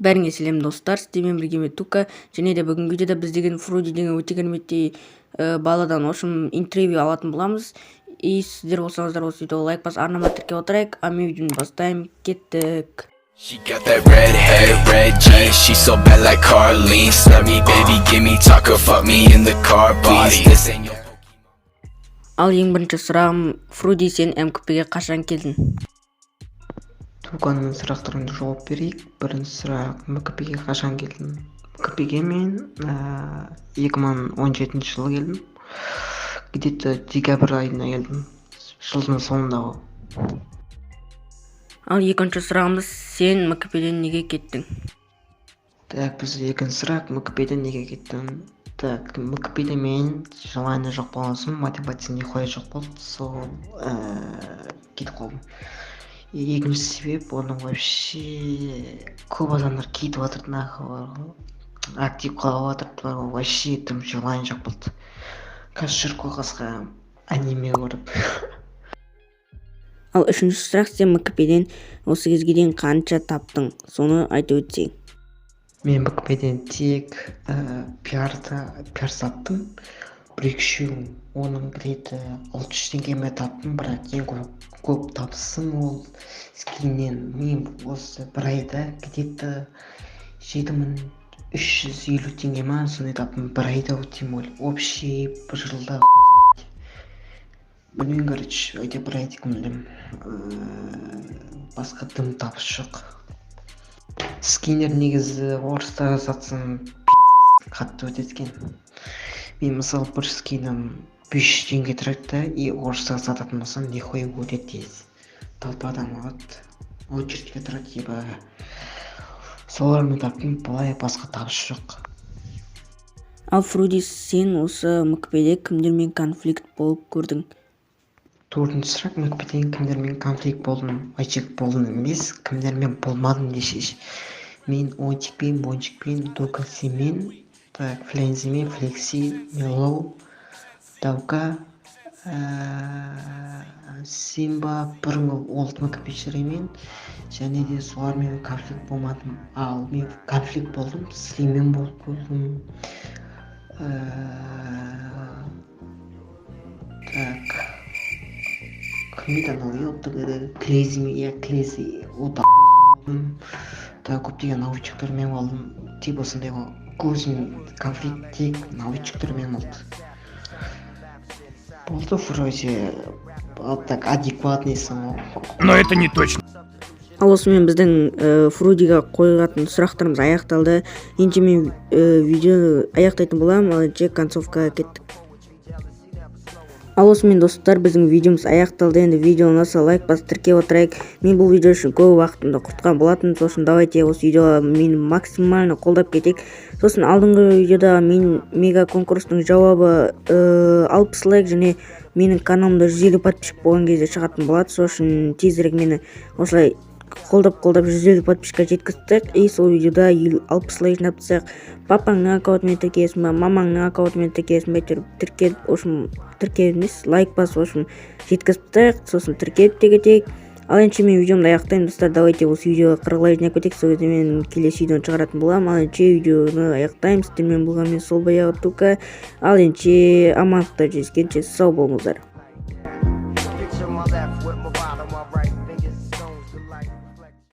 Бәріңе сәлем достар, сіздермен бірге мен Тука, және де бүгінгі видеода біз деген Фруди деген өте кереметтей баладан ошым интервью алатын боламыз. И сіздер болсаңыздар осы видеоға лайк басып арнама тіркеп отырайық, а мен видеоны бастаймын, кеттік. She got that red hair, red jeans, she so bad like Carlene. Snap me, baby, give me talker, fuck me in the car, please. This ain't your Ал ең бірінші сұрағым, Фруди, сен МКП-ге қашан келдің? Туғанның сұрақтарына жауап берейік. Бірінші сұрақ, МКП-ге қашан келдім? МКП-ге мен 2017 жылы келдім. Где-то декабрь айына келдім. Жылдың соңындағы. Ал екінші сұрағымыз, сен МКП-ден неге кеттің? Так, біз екінші сұрақ, МКП-ден неге кеттім? Так, МКП-де мен желание жоқ болған соң, мотивация нихуя жоқ болды, сол кетіп қалдым. Екінші себеп, оның вообще көп адамдар кетіп жатыр, нахуй актив қалып жатыр, вообще тым желание жоқ болды. Қазір жүріп қалғасқа аниме көріп. Ал үшінші сұрақ, сен МКП-ден осы кезге дейін қанша таптың? Соны айтып өтсең. Мен МКП-ден тек пиар таптым. Бір-екі үшеуін, оның где-то 600 теңгеме таптым, бірақ ең көп табысым ол скиннен. Мен осы бір айда где-то 7350 теңге ма сондай таптым, бір айда тем более. Общий бір жылда білмеймін, короче, өте бір айда кімдім. Басқа дым табыс жоқ. Скиннер негізі орыстарға сатсам қатты өтеткен. Мен мысалы бір скинім 500 теңге тұрады да, и орыстарға сататын болсам нихуя өтеді тез. Толпадан алады, очередьке тұрады, ебі. Солармен таптым, былай басқа табыс жоқ. Ал Фруди, сен осы МКП-де кімдермен конфликт болып көрдің? Төртінші сұрақ, МКП-ден кімдермен конфликт болдым? Вообще болдым емес, кімдермен болмадым десеш. Мен Онтикпен, Бончикпен, Докасимен, Флензимен, Флекси, Мелоу, Даука, Симба, бұрынғы олд МКП-шілермен, және де солармен конфликт болмадым. Ал мен конфликт болдым, Слимен болып көрдім. Так, кімді анау ептігі, Клези, ота болдым. Так, көптеген научиктармен болдым. Типа осындай көзім конфликт тек научиктармен болды. Болды вроде так адекватный самого. Но это не точно. Ал осымен біздің Фрудиға қойылатын сұрақтарымыз аяқталды. Енді мен видео аяқтайтын боламын, ал енді концовкаға кеттік. Ал осымен достар, біздің видеомыз аяқталды. Енді видеоны ұнаса лайк басып тіркеп отырайық. Мен бұл видео үшін көп уақытымды құртқан болатын. Сосын давайте осы видеоға мені максимально қолдап кетейік. Сосын алдыңғы видеода мен мега конкурстың жауабы 60 лайк және менің каналымда 150 подписчик болған кезде шығатын болады. Сосын тезірек мені осылай қолдап 150 подписчикқа жеткіздік. И сол видеода 60 лайк жинап тастайық. Папаңның аккаунтымен тіркелесің ба, мамаңның аккаунтымен тіркелесің бе, тіркеліп, тіркеліп емес, лайк басып, жеткізіп тастайық. Сосын тіркеліп те кетейік. Ал енді мен видеомды аяқтаймын достар. Давайте осы видеоға 40 лайк жинап кетейік. Сол кезде мен келесі видеоны шығаратын боламын. Ал енді видеоны аяқтаймын. Сіздермен болған мен сол баяғы Тука. Ал енді амандықта жүздескенше сау болыңыздар.